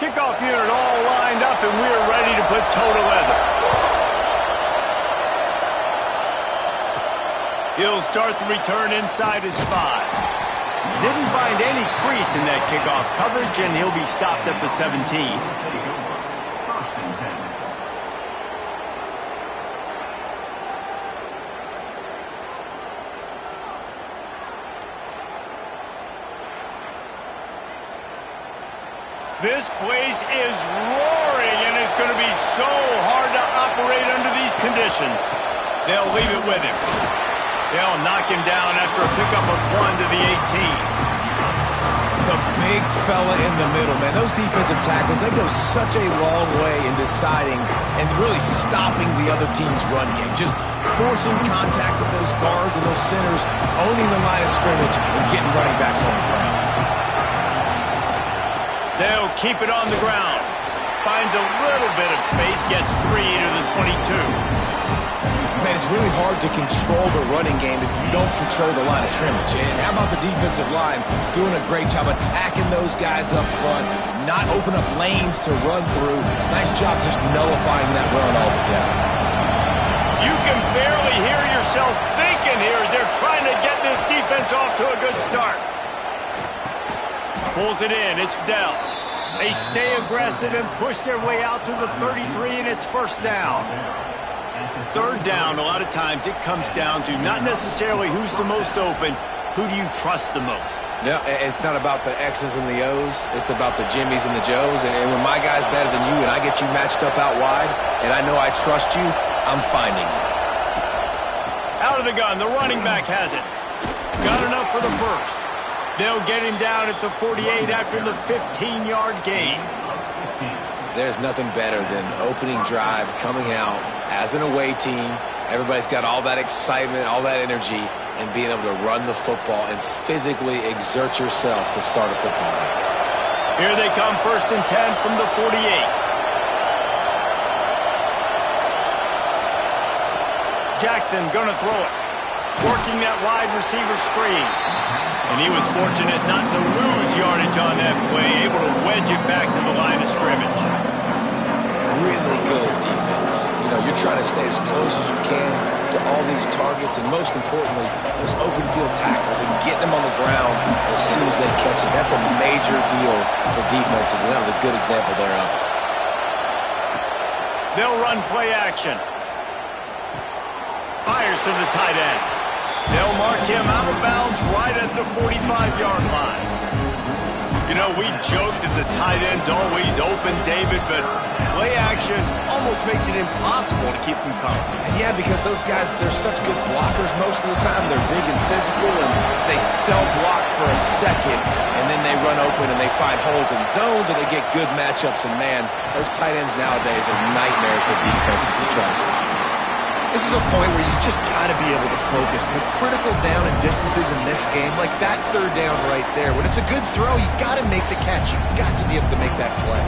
kickoff unit all lined up, and we are ready to put toe to leather. He'll start the return inside his 5. Didn't find any crease in that kickoff coverage, and he'll be stopped at the 17. This place is roaring, and it's going to be so hard to operate under these conditions. They'll leave it with him. They'll knock him down after a pickup of 1 to the 18. The big fella in the middle, man. Those defensive tackles, they go such a long way in deciding and really stopping the other team's run game. Just forcing contact with those guards and those centers, owning the line of scrimmage, and getting running backs on the ground. They'll keep it on the ground. Finds a little bit of space, gets 3 to the 22. Man, it's really hard to control the running game if you don't control the line of scrimmage. And how about the defensive line doing a great job attacking those guys up front, not open up lanes to run through. Nice job just nullifying that run altogether. You can barely hear yourself thinking here as they're trying to get this defense off to a good start. Pulls it in. It's Dell. They stay aggressive and push their way out to the 33, and it's first down. Third down, a lot of times it comes down to not necessarily who's the most open, who do you trust the most? Yeah, it's not about the X's and the O's. It's about the Jimmies and the Joes. And when my guy's better than you and I get you matched up out wide and I know I trust you, I'm finding you. Out of the gun, the running back has it. Got enough for the first. They'll get him down at the 48 after the 15-yard gain. There's nothing better than opening drive, coming out as an away team. Everybody's got all that excitement, all that energy, and being able to run the football and physically exert yourself to start a football game. Here they come, 1st and 10 from the 48. Jackson gonna throw it. Working that wide receiver screen. And he was fortunate not to lose yardage on that play, able to wedge it back to the line of scrimmage. Really good defense. You know, you're trying to stay as close as you can to all these targets, and most importantly, those open field tackles and getting them on the ground as soon as they catch it. That's a major deal for defenses, and that was a good example thereof. They'll run play action. Fires to the tight end. They'll mark him out of bounds right at the 45-yard line. You know, we joke that the tight end's always open, David, but play action almost makes it impossible to keep them coming. And yeah, because those guys, they're such good blockers most of the time. They're big and physical, and they block for a second, and then they run open and they find holes in zones, or they get good matchups. And man, those tight ends nowadays are nightmares for defenses to try to stop. This is a point where you just got to be able to focus. The critical down and distances in this game, like that third down right there. When it's a good throw, you got to make the catch. You got to be able to make that play.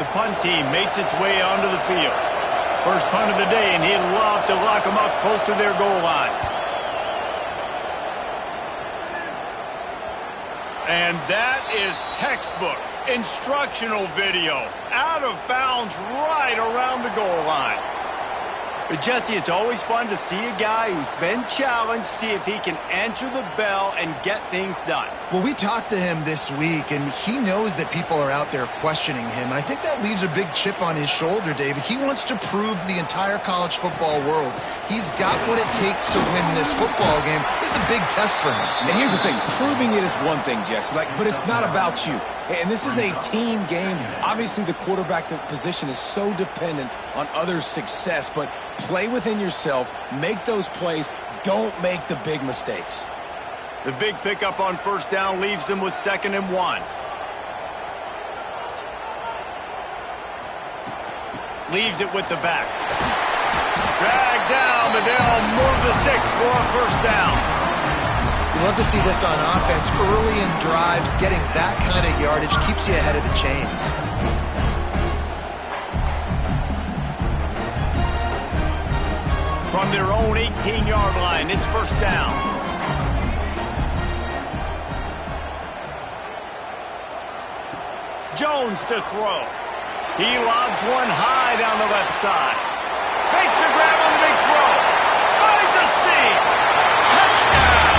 The punt team makes its way onto the field. First punt of the day, and he'd love to lock them up close to their goal line. And that is textbook instructional video. Out of bounds right around the goal line. But, Jesse, it's always fun to see a guy who's been challenged, see if he can answer the bell and get things done. Well, we talked to him this week, and he knows that people are out there questioning him. And I think that leaves a big chip on his shoulder, David. He wants to prove to the entire college football world he's got what it takes to win this football game. This is a big test for him. And here's the thing. Proving it is one thing, Jesse, but it's not about you. And this is a team game. Obviously, the quarterback position is so dependent on others' success, but play within yourself, make those plays, don't make the big mistakes. The big pickup on first down leaves them with 2nd and 1. Leaves it with the back. Dragged down, but they'll move the sticks for a first down. You love to see this on offense. Early in drives, getting that kind of yardage keeps you ahead of the chains. From their own 18-yard line, it's first down. Jones to throw. He lobs one high down the left side. Makes the grab on the big throw. Finds a seam. Touchdown!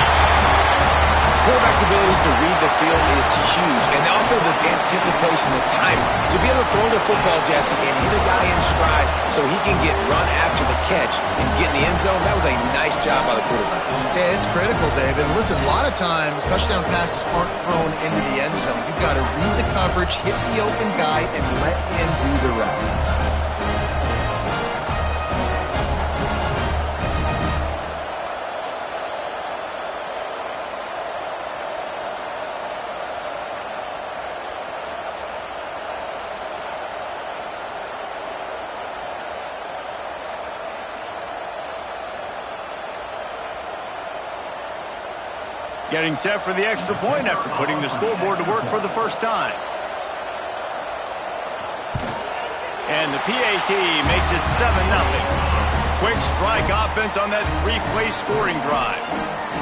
Quarterback's abilities to read the field is huge, and also the anticipation, the timing. To be able to throw the football, Jesse, and hit a guy in stride so he can get run after the catch and get in the end zone, that was a nice job by the quarterback. Yeah, it's critical, David. And listen, a lot of times touchdown passes aren't thrown into the end zone. You've got to read the coverage, hit the open guy, and let him do the rest. Getting set for the extra point after putting the scoreboard to work for the first time. And the PAT makes it 7-0. Quick strike offense on that three-play scoring drive.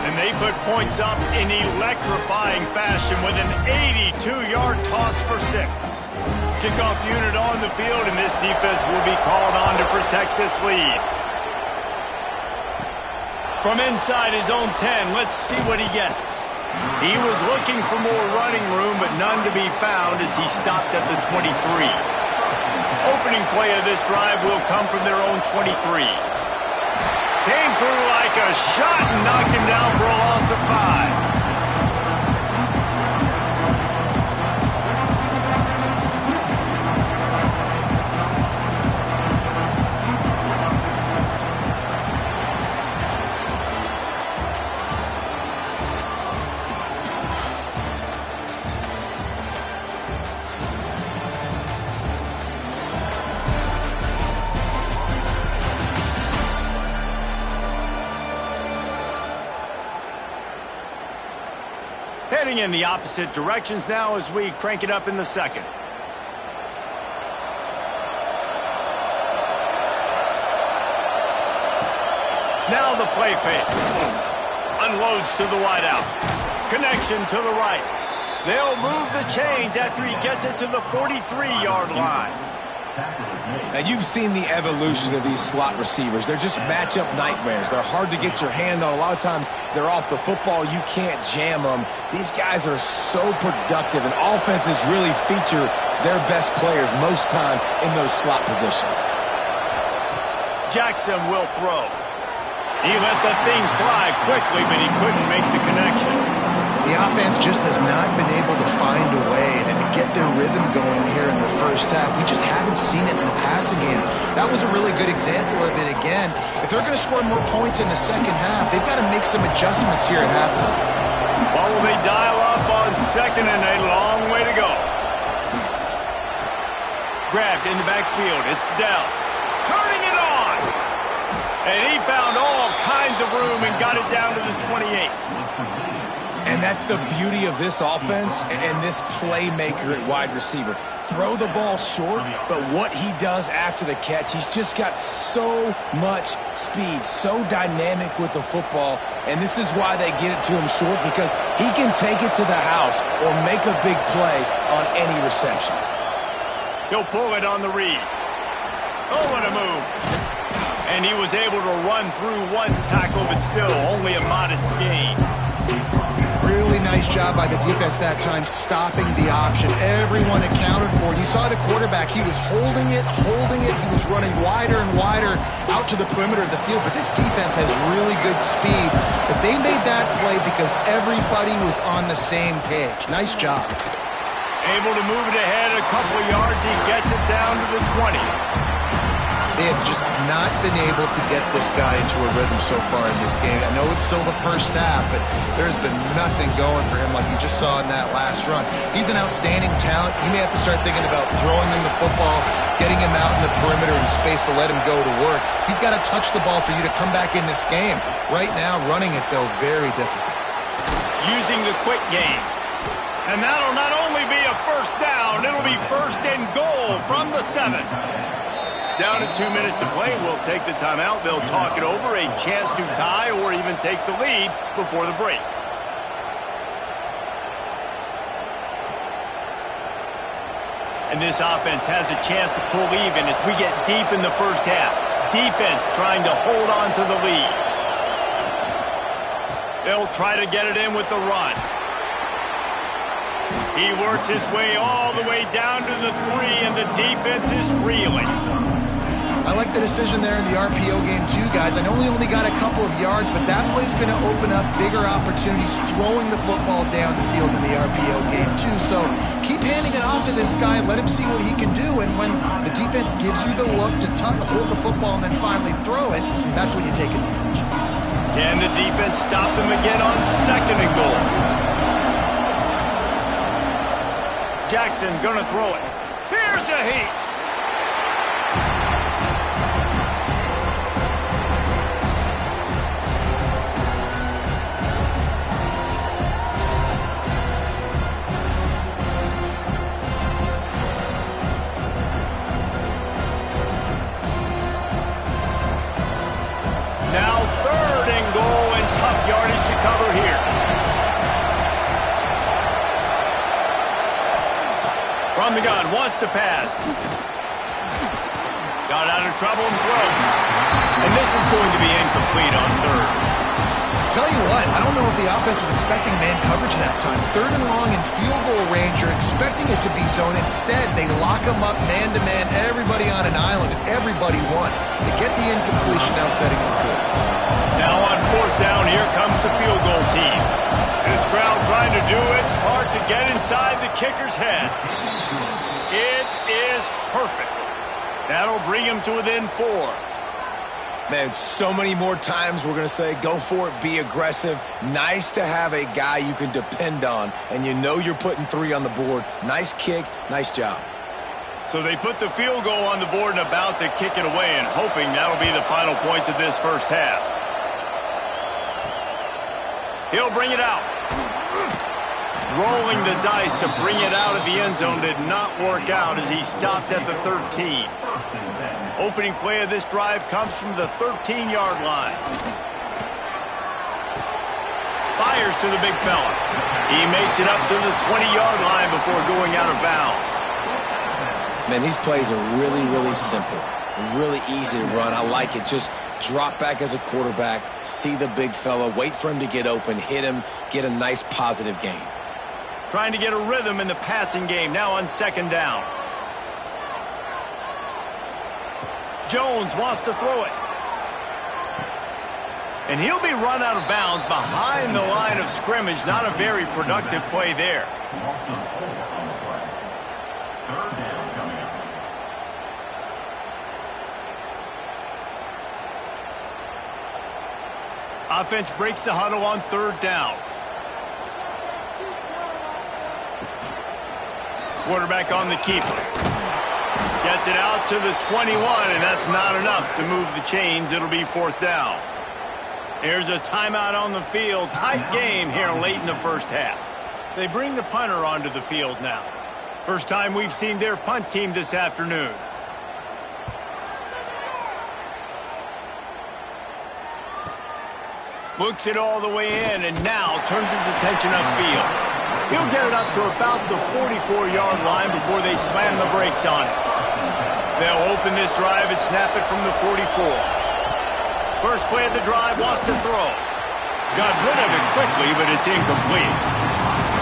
And they put points up in electrifying fashion with an 82-yard toss for 6. Kickoff unit on the field, and this defense will be called on to protect this lead. From inside his own 10, let's see what he gets. He was looking for more running room, but none to be found as he stopped at the 23. Opening play of this drive will come from their own 23. Came through like a shot and knocked him down for a loss of 5. Heading in the opposite directions now as we crank it up in the second. Now the play fake. Unloads to the wideout. Connection to the right. They'll move the chains after he gets it to the 43-yard line. Now, you've seen the evolution of these slot receivers. They're just matchup nightmares. They're hard to get your hand on. A lot of times, they're off the football. You can't jam them. These guys are so productive, and offenses really feature their best players most time in those slot positions. Jackson will throw. He let the thing fly quickly, but he couldn't make the connection. The offense just has not been able to find a way to get their rhythm going here in the first half. We just haven't seen it in the passing game. That was a really good example of it again. If they're going to score more points in the second half, they've got to make some adjustments here at halftime. Well, will they dial up on second and a long way to go? Grabbed in the backfield. It's Dell. Turning it on! And he found all kinds of room and got it down to the 28. And that's the beauty of this offense and this playmaker at wide receiver. Throw the ball short, but what he does after the catch, he's just got so much speed, so dynamic with the football, and this is why they get it to him short, because he can take it to the house or make a big play on any reception. He'll pull it on the read. Oh, what a move. And he was able to run through one tackle, but still only a modest gain. Really nice job by the defense that time, stopping the option. Everyone accounted for it. You saw the quarterback. He was holding it. He was running wider and wider out to the perimeter of the field. But this defense has really good speed. But they made that play because everybody was on the same page. Nice job. Able to move it ahead a couple of yards. He gets it down to the 20. They have just not been able to get this guy into a rhythm so far in this game. I know it's still the first half, but there's been nothing going for him like you just saw in that last run. He's an outstanding talent. You may have to start thinking about throwing him the football, getting him out in the perimeter in space to let him go to work. He's got to touch the ball for you to come back in this game. Right now, running it, though, very difficult. Using the quick game. And that'll not only be a first down, it'll be first and goal from the 7. Down to 2 minutes to play. We'll take the timeout. They'll talk it over. A chance to tie or even take the lead before the break. And this offense has a chance to pull even as we get deep in the first half. Defense trying to hold on to the lead. They'll try to get it in with the run. He works his way all the way down to the 3, and the defense is reeling. I like the decision there in the RPO game too, guys. I know he only got a couple of yards, but that play's going to open up bigger opportunities throwing the football down the field in the RPO game too. So keep handing it off to this guy, let him see what he can do, and when the defense gives you the look to hold the football and then finally throw it, that's when you take advantage. Can the defense stop them again on 2nd and goal? Jackson gonna throw it. Here's a heat. Now 3rd and goal, and tough yardage to cover here. From the gun, wants to pass. Got out of trouble and throws. And this is going to be incomplete on 3rd. Tell you what, I don't know if the offense was expecting man coverage that time. 3rd and long in field goal range, you're expecting it to be zone. Instead, they lock them up man-to-man, everybody on an island, and everybody won. They get the incompletion, now setting up 4th. Now on 4th down, here comes the field goal team. This crowd trying to do its part to get inside the kicker's head. It is perfect. That'll bring him to within 4. Man, so many more times we're going to say, go for it, be aggressive. Nice to have a guy you can depend on, and you know you're putting 3 on the board. Nice kick, nice job. So they put the field goal on the board and about to kick it away, and hoping that'll be the final points of this first half. He'll bring it out. Rolling the dice to bring it out of the end zone did not work out as he stopped at the 13. Opening play of this drive comes from the 13-yard line. Fires to the big fella. He makes it up to the 20-yard line before going out of bounds. Man, these plays are really, really simple. Really easy to run. I like it. Just drop back as a quarterback, see the big fella, wait for him to get open, hit him, get a nice positive gain. Trying to get a rhythm in the passing game, now on 2nd down. Jones wants to throw it. And he'll be run out of bounds behind the line of scrimmage. Not a very productive play there. Offense breaks the huddle on 3rd down. Quarterback on the keeper. Gets it out to the 21, and that's not enough to move the chains. It'll be 4th down. Here's a timeout on the field. Tight game here late in the first half. They bring the punter onto the field now. First time we've seen their punt team this afternoon. Looks it all the way in, and now turns his attention upfield. He'll get it up to about the 44-yard line before they slam the brakes on it. They'll open this drive and snap it from the 44. First play of the drive, wants to throw. Got rid of it quickly, but it's incomplete.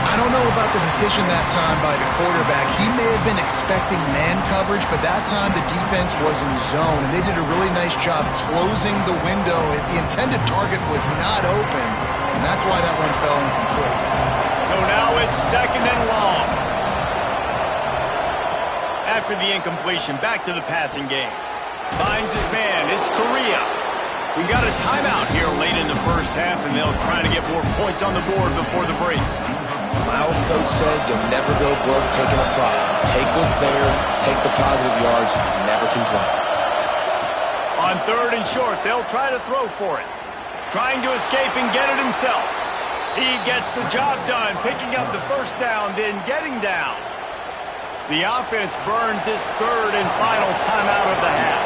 I don't know about the decision that time by the quarterback. He may have been expecting man coverage, but that time the defense was in zone, and they did a really nice job closing the window. The intended target was not open, and that's why that one fell incomplete. So now it's 2nd and long. After the incompletion, back to the passing game. Finds his man. It's Correa. We've got a timeout here late in the first half, and they'll try to get more points on the board before the break. My old coach said you'll never go broke taking a profit. Take what's there, take the positive yards, and never complain. On 3rd and short, they'll try to throw for it. Trying to escape and get it himself. He gets the job done, picking up the first down, then getting down. The offense burns its 3rd and final timeout of the half.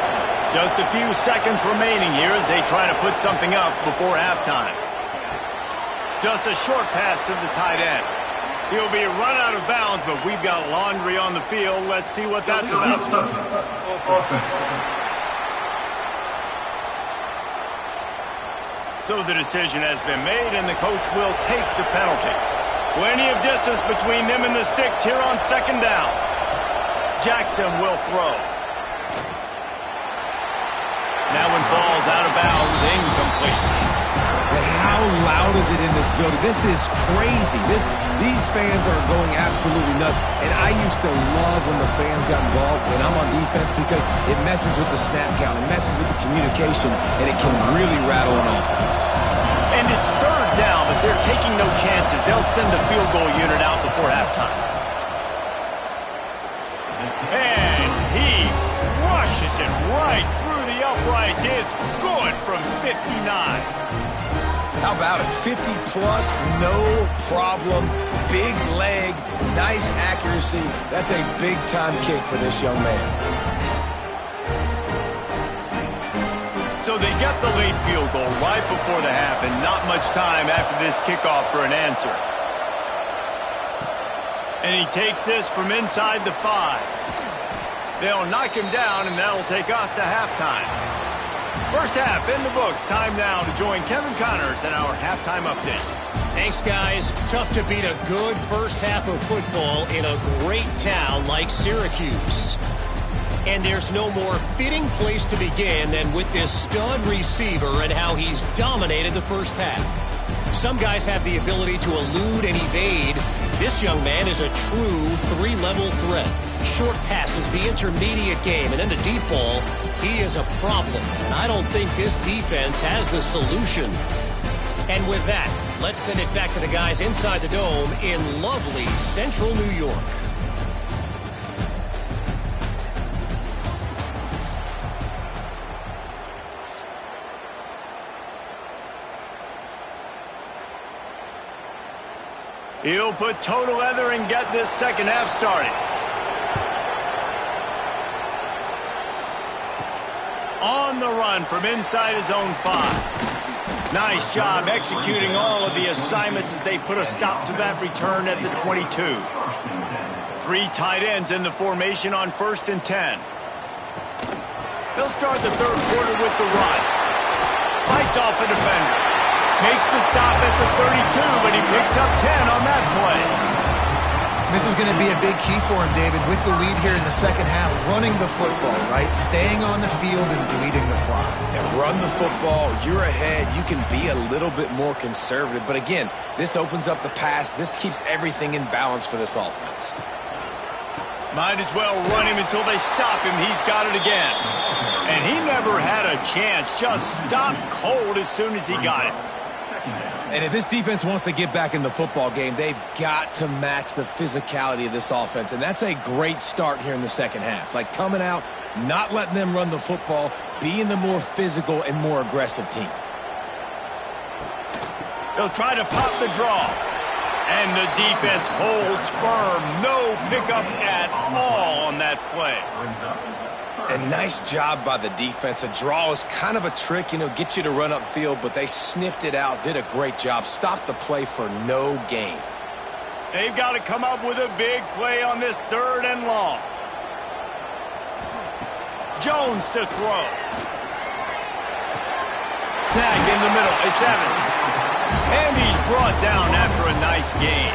Just a few seconds remaining here as they try to put something up before halftime. Just a short pass to the tight end. He'll be run out of bounds, but we've got laundry on the field. Let's see what that's about. So the decision has been made, and the coach will take the penalty. Plenty of distance between them and the sticks here on second down. Jackson will throw. That one falls out of bounds, incomplete. But how loud is it in this building? This is crazy. These fans are going absolutely nuts. And I used to love when the fans got involved when I'm on defense because it messes with the snap count, it messes with the communication, and it can really rattle an offense. And it's third down, but they're taking no chances. They'll send the field goal unit out before halftime. And he rushes it right through the uprights. It's good from 59. How about it? 50-plus, no problem. Big leg, nice accuracy. That's a big-time kick for this young man. So they get the late field goal right before the half, and not much time after this kickoff for an answer. And he takes this from inside the 5. They'll knock him down, and that'll take us to halftime. First half in the books. Time now to join Kevin Connors in our halftime update. Thanks, guys. Tough to beat a good first half of football in a great town like Syracuse. And there's no more fitting place to begin than with this stud receiver and how he's dominated the first half. Some guys have the ability to elude and evade. This young man is a true three-level threat. Short passes, the intermediate game, and then the deep ball, he is a problem. And I don't think this defense has the solution. And with that, let's send it back to the guys inside the dome in lovely central New York. He'll put toe to leather and get this second half started. On the run from inside his own 5. Nice job executing all of the assignments as they put a stop to that return at the 22. 3 tight ends in the formation on 1st and 10. They'll start the third quarter with the run. Fights off a defender. Makes the stop at the 32, but he picks up 10 on that play. This is going to be a big key for him, David, with the lead here in the second half, running the football, right? Staying on the field and bleeding the clock. And run the football, you're ahead, you can be a little bit more conservative. But again, this opens up the pass. This keeps everything in balance for this offense. Might as well run him until they stop him. He's got it again. And he never had a chance. Just stopped cold as soon as he got it. And if this defense wants to get back in the football game, they've got to match the physicality of this offense. And that's a great start here in the second half. Like coming out, not letting them run the football, being the more physical and more aggressive team. They'll try to pop the draw. And the defense holds firm. No pickup at all on that play. And nice job by the defense. A draw is kind of a trick, get you to run upfield, but they sniffed it out, did a great job, stopped the play for no gain. They've got to come up with a big play on this 3rd and long. Jones to throw. Snag in the middle. It's Evans. And he's brought down after a nice gain.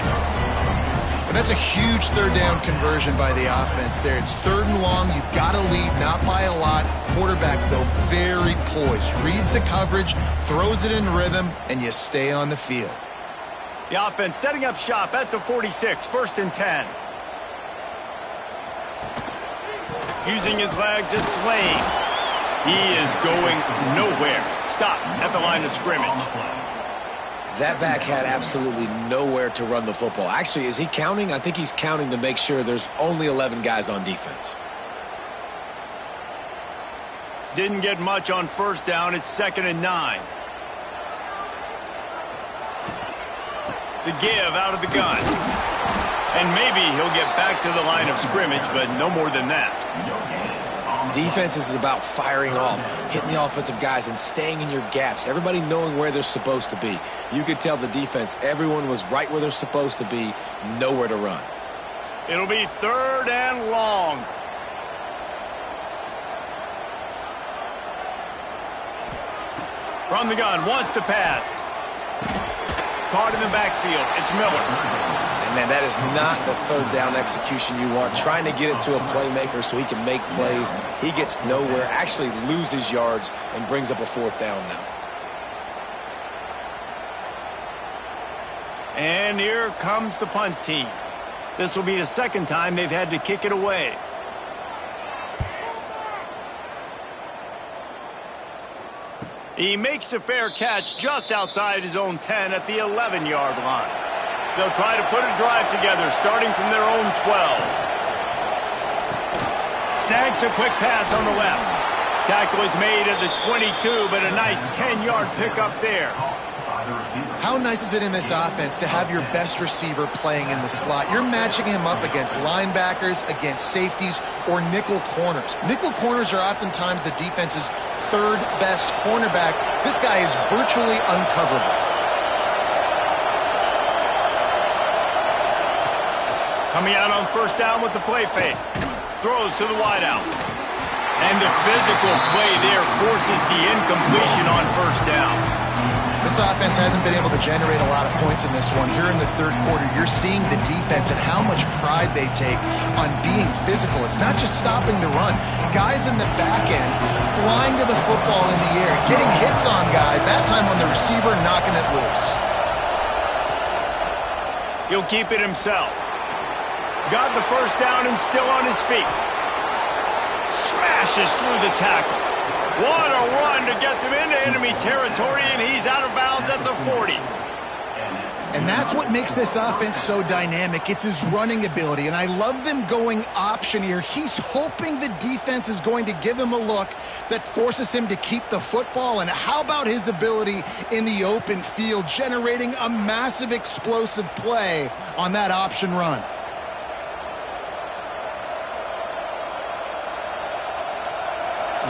And that's a huge 3rd down conversion by the offense there. It's 3rd and long. You've got to lead, not by a lot. Quarterback, though, very poised. Reads the coverage, throws it in rhythm, and you stay on the field. The offense setting up shop at the 46, 1st and 10. Using his legs, it's Lane. He is going nowhere. Stop at the line of scrimmage. That back had absolutely nowhere to run the football. Actually, is he counting? I think he's counting to make sure there's only 11 guys on defense. Didn't get much on 1st down. It's 2nd and 9. The give out of the gun. And maybe he'll get back to the line of scrimmage, but no more than that. Defense is about firing off, hitting the offensive guys, and staying in your gaps. Everybody knowing where they're supposed to be. You could tell the defense, everyone was right where they're supposed to be, nowhere to run. It'll be 3rd and long. From the gun, wants to pass. Caught in the backfield. It's Miller. And, man, that is not the 3rd down execution you want. Trying to get it to a playmaker so he can make plays. He gets nowhere, actually loses yards, and brings up a 4th down now. And here comes the punt team. This will be the 2nd time they've had to kick it away. He makes a fair catch just outside his own 10 at the 11-yard line. They'll try to put a drive together starting from their own 12. Snags a quick pass on the left. Tackle is made at the 22, but a nice 10-yard pickup there. How nice is it in this offense to have your best receiver playing in the slot? You're matching him up against linebackers, against safeties, or nickel corners. Nickel corners are oftentimes the defense's 3rd best cornerback. This guy is virtually uncoverable. Coming out on 1st down with the play fake. Throws to the wideout. And the physical play there forces the incompletion on 1st down. This offense hasn't been able to generate a lot of points in this one. Here in the 3rd quarter, you're seeing the defense and how much pride they take on being physical. It's not just stopping the run. Guys in the back end flying to the football in the air, getting hits on guys, that time on the receiver, knocking it loose. He'll keep it himself. Got the 1st down and still on his feet. Smashes through the tackle. What a run to get them into enemy territory, and he's out of bounds at the 40. And that's what makes this offense so dynamic. It's his running ability, and I love them going option here. He's hoping the defense is going to give him a look that forces him to keep the football. And how about his ability in the open field, generating a massive explosive play on that option run?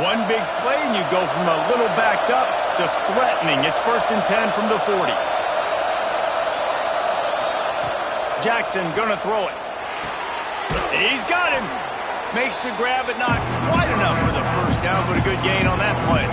One big play, and you go from a little backed up to threatening. It's 1st and 10 from the 40. Jackson gonna throw it. He's got him. Makes the grab, but not quite enough for the 1st down, but a good gain on that play.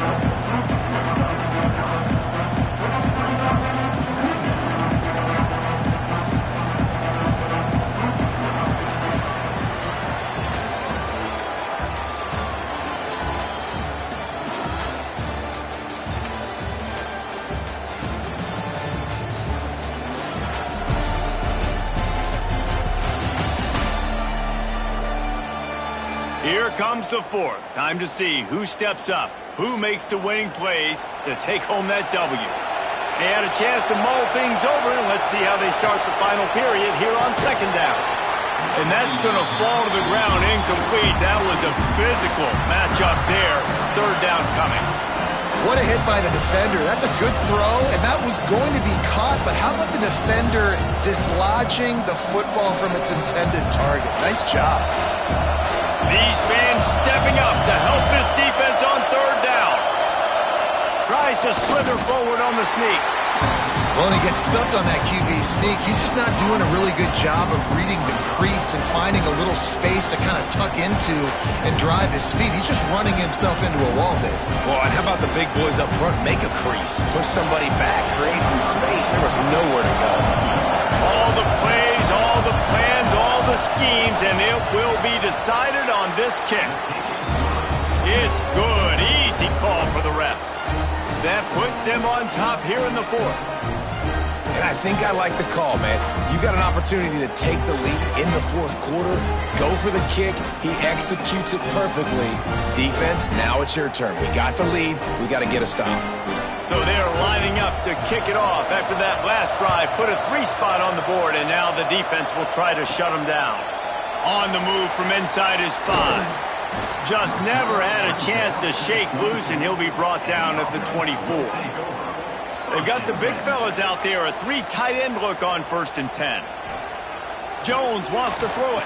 Here comes the 4th. Time to see who steps up, who makes the winning plays to take home that W. They had a chance to mull things over, and let's see how they start the final period here on 2nd down. And that's going to fall to the ground incomplete. That was a physical matchup there. 3rd down coming. What a hit by the defender. That's a good throw, and that was going to be caught, but how about the defender dislodging the football from its intended target? Nice job. These fans stepping up to help this defense on 3rd down. Tries to slither forward on the sneak. Well, and he gets stuffed on that QB sneak. He's just not doing a really good job of reading the crease and finding a little space to kind of tuck into and drive his feet. He's just running himself into a wall there. Well, and how about the big boys up front? Make a crease. Push somebody back. Create some space. There was nowhere to go. All the plays, all the plans, all the schemes, and it will be decided on this kick. It's good. Easy call for the refs. That puts them on top here in the 4th. And I think I like the call, man. You got an opportunity to take the lead in the 4th quarter. Go for the kick. He executes it perfectly. Defense, now it's your turn. We got the lead. We got to get a stop. So they're lining up to kick it off after that last drive. Put a 3 spot on the board, and now the defense will try to shut them down. On the move from inside his 5. Just never had a chance to shake loose, and he'll be brought down at the 24. They've got the big fellas out there. A 3 tight end look on 1st and 10. Jones wants to throw it.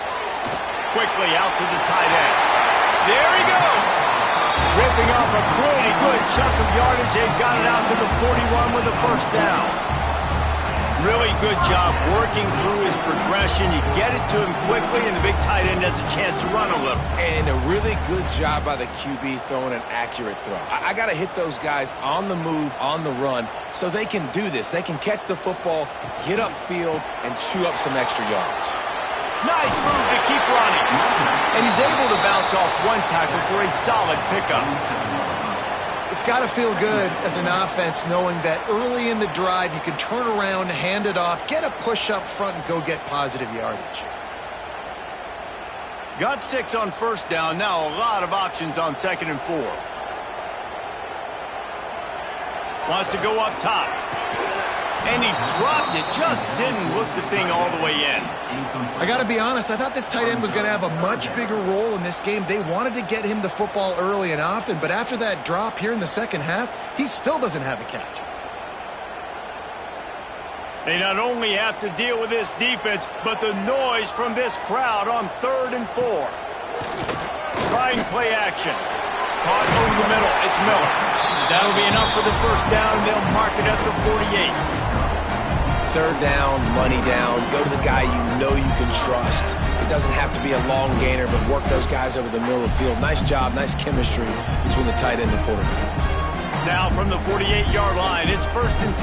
Quickly out to the tight end. There he goes. Ripping off a pretty good chunk of yardage. They got it out to the 41 with a first down. Really good job working through his progression. You get it to him quickly, and the big tight end has a chance to run a little. And a really good job by the QB throwing an accurate throw. I got to hit those guys on the move, on the run, so they can do this. They can catch the football, get upfield, and chew up some extra yards. Nice move to keep running. And he's able to bounce off one tackle for a solid pickup. It's got to feel good as an offense knowing that early in the drive you can turn around, hand it off, get a push up front, and go get positive yardage. Got 6 on first down. Now a lot of options on 2nd and 4. Wants to go up top. And he dropped it. Just didn't look the thing all the way in. I got to be honest, I thought this tight end was going to have a much bigger role in this game. They wanted to get him the football early and often, but after that drop here in the second half, he still doesn't have a catch. They not only have to deal with this defense, but the noise from this crowd on 3rd and 4. Trying play action. Caught over the middle. It's Miller. That'll be enough for the first down. They'll mark it at the 48. 3rd down, money down, go to the guy you know you can trust. It doesn't have to be a long gainer, but work those guys over the middle of the field. Nice job, nice chemistry between the tight end and quarterback. Now from the 48-yard line, it's 1st and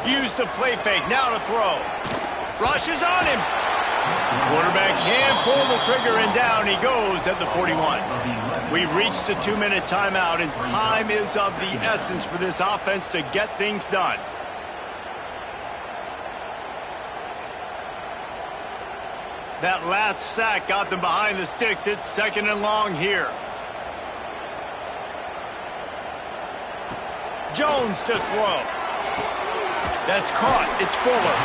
10. Use the play fake, now to throw. Rushes on him. Quarterback can pull the trigger, and down he goes at the 41. We've reached the 2-minute timeout, and time is of the essence for this offense to get things done. That last sack got them behind the sticks. It's 2nd and long here. Jones to throw. That's caught. It's Fuller.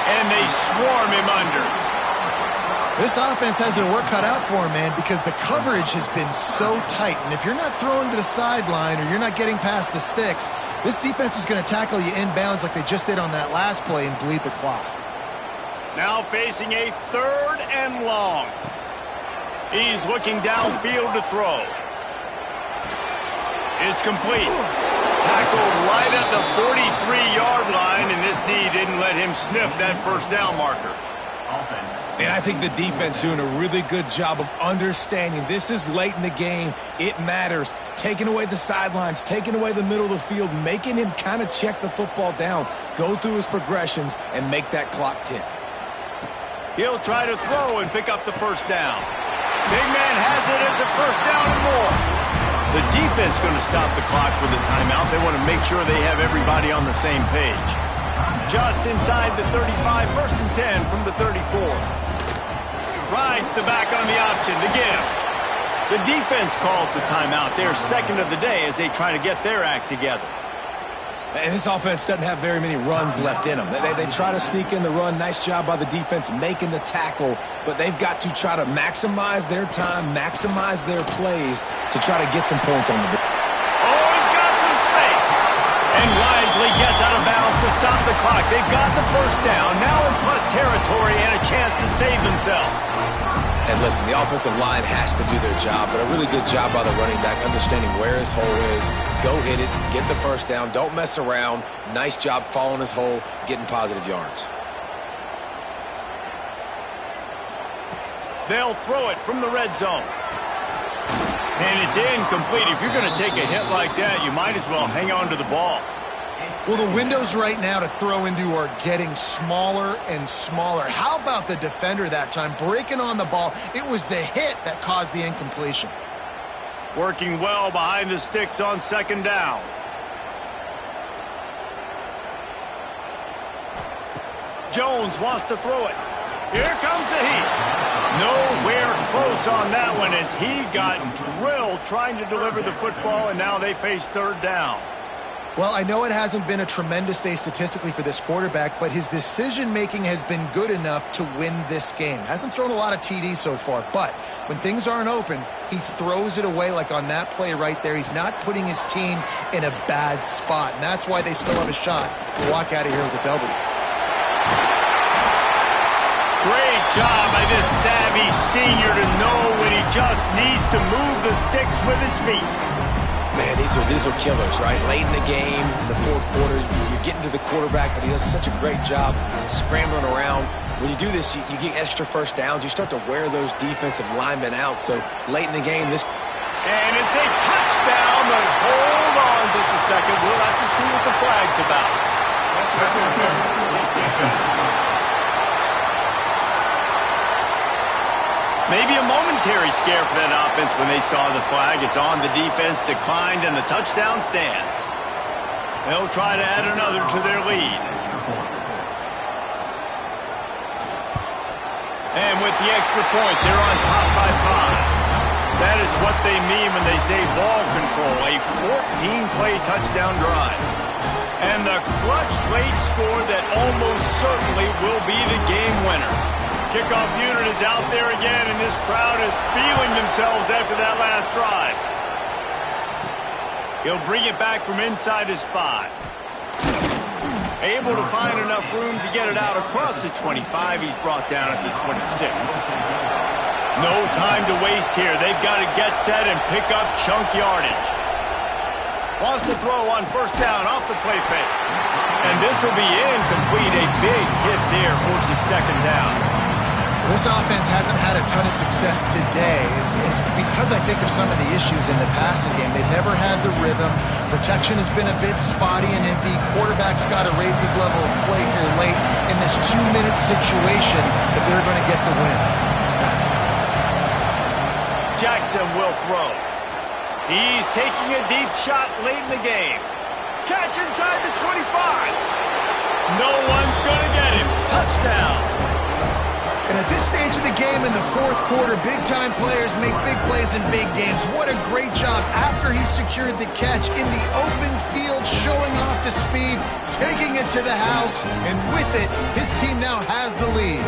And they swarm him under. This offense has their work cut out for him, man, because the coverage has been so tight. And if you're not throwing to the sideline or you're not getting past the sticks, this defense is going to tackle you inbounds like they just did on that last play and bleed the clock. Now facing a 3rd and long. He's looking downfield to throw. It's complete. Tackled right at the 43-yard line, and this knee didn't let him sniff that first down marker. And I think the defense doing a really good job of understanding this is late in the game. It matters. Taking away the sidelines, taking away the middle of the field, making him kind of check the football down, go through his progressions, and make that clock tick. He'll try to throw and pick up the first down. Big man has it. It's a first down and more. The defense going to stop the clock with a timeout. They want to make sure they have everybody on the same page. Just inside the 35, 1st and 10 from the 34. Rides the back on the option to give. The defense calls the timeout. They're 2nd of the day as they try to get their act together. And this offense doesn't have very many runs left in them. They try to sneak in the run. Nice job by the defense making the tackle, but they've got to try to maximize their time, maximize their plays to try to get some points on the board. Oh, he's got some space. And wisely gets out of bounds to stop the clock. They've got the first down, now in plus territory and a chance to save themselves. And listen, the offensive line has to do their job, but a really good job by the running back, understanding where his hole is. Go hit it, get the first down, don't mess around. Nice job following his hole, getting positive yards. They'll throw it from the red zone. And it's incomplete. If you're going to take a hit like that, you might as well hang on to the ball. Well, the windows right now to throw into are getting smaller and smaller. How about the defender that time breaking on the ball? It was the hit that caused the incompletion. Working well behind the sticks on 2nd down. Jones wants to throw it. Here comes the heat. Nowhere close on that one as he got drilled trying to deliver the football, and now they face 3rd down. Well, I know it hasn't been a tremendous day statistically for this quarterback, but his decision-making has been good enough to win this game. Hasn't thrown a lot of TDs so far, but when things aren't open, he throws it away like on that play right there. He's not putting his team in a bad spot, and that's why they still have a shot to walk out of here with a W. Great job by this savvy senior to know when he just needs to move the sticks with his feet. Man, these are killers, right? Late in the game, in the fourth quarter, you're getting to the quarterback, but he does such a great job scrambling around. When you do this, you get extra first downs. You start to wear those defensive linemen out. So late in the game, this... And it's a touchdown, but hold on just a second. We'll have to see what the flag's about. Maybe a momentary scare for that offense when they saw the flag. It's on, the defense declined, and the touchdown stands. They'll try to add another to their lead. And with the extra point, they're on top by 5. That is what they mean when they say ball control, a 14-play touchdown drive. And the clutch late score that almost certainly will be the game winner. Kickoff unit is out there again, and this crowd is feeling themselves after that last drive. He'll bring it back from inside his 5. Able to find enough room to get it out across the 25. He's brought down at the 26. No time to waste here. They've got to get set and pick up chunk yardage. Wants to throw on first down off the play fake. And this will be incomplete. A big hit there, forces second down. This offense hasn't had a ton of success today. It's because I think of some of the issues in the passing game. They've never had the rhythm. Protection has been a bit spotty and iffy. Quarterback's got to raise his level of play here late in this 2-minute situation if they're going to get the win. Jackson will throw. He's taking a deep shot late in the game. Catch inside the 25. No one's going to get him. Touchdown. And at this stage of the game in the fourth quarter, big-time players make big plays in big games. What a great job after he secured the catch in the open field, showing off the speed, taking it to the house, and with it, his team now has the lead.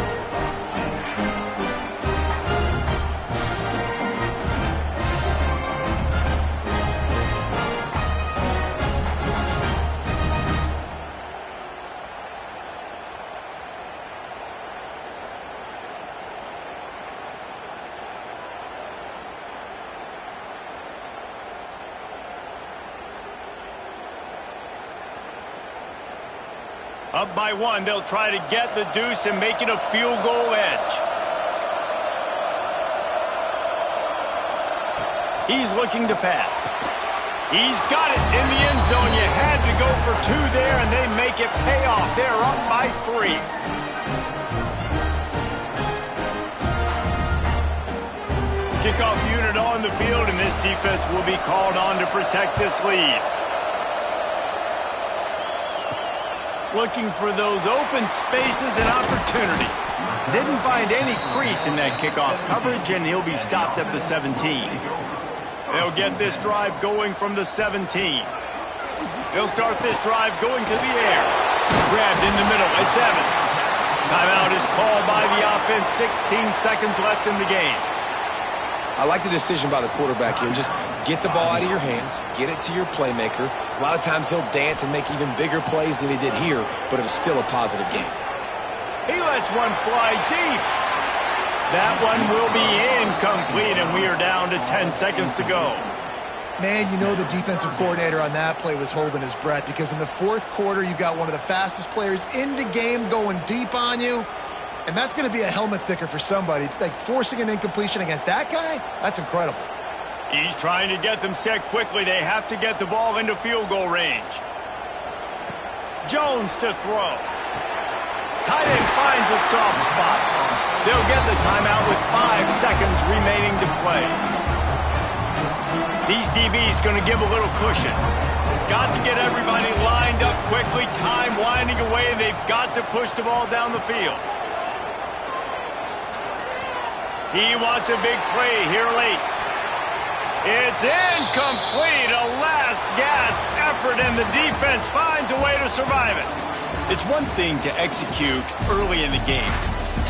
Up by 1, they'll try to get the deuce and make it a field goal edge. He's looking to pass. He's got it in the end zone. You had to go for 2 there, and they make it pay off. They're up by 3. Kickoff unit on the field, and this defense will be called on to protect this lead. Looking for those open spaces and opportunity. Didn't find any crease in that kickoff coverage, and he'll be stopped at the 17. They'll get this drive going from the 17. They'll start this drive going to the air. Grabbed in the middle. It's Evans. Timeout is called by the offense. 16 seconds left in the game. I like the decision by the quarterback here. Just get the ball out of your hands, get it to your playmaker. A lot of times he'll dance and make even bigger plays than he did here, but it was still a positive game. He lets one fly deep. That one will be incomplete, and we are down to 10 seconds to go. Man, you know the defensive coordinator on that play was holding his breath, because in the fourth quarter, you've got one of the fastest players in the game going deep on you. And that's going to be a helmet sticker for somebody. Like, forcing an incompletion against that guy, that's incredible. He's trying to get them set quickly. They have to get the ball into field goal range. Jones to throw. Tight end finds a soft spot. They'll get the timeout with 5 seconds remaining to play. These DBs going to give a little cushion. Got to get everybody lined up quickly. Time winding away. They've got to push the ball down the field. He wants a big play here late. It's incomplete. A last-gasp effort, and the defense finds a way to survive it. It's one thing to execute early in the game.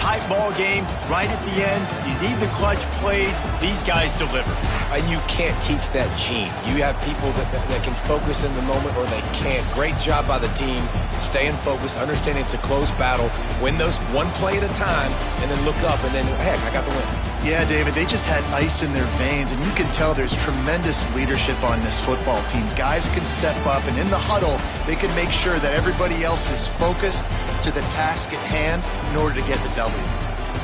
tight ball game, right at the end, you need the clutch plays. These guys deliver. And you can't teach that gene. You have people that can focus in the moment or they can't. Great job by the team, staying focused, understanding it's a close battle, win those one play at a time, and then look up, and then, heck, I got the win. Yeah, David, they just had ice in their veins, and you can tell there's tremendous leadership on this football team. Guys can step up, and in the huddle, they can make sure that everybody else is focused to the task at hand in order to get the W.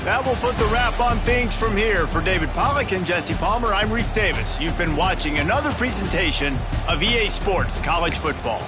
That will put the wrap on things from here. For David Pollack and Jesse Palmer, I'm Reese Davis. You've been watching another presentation of EA Sports College Football.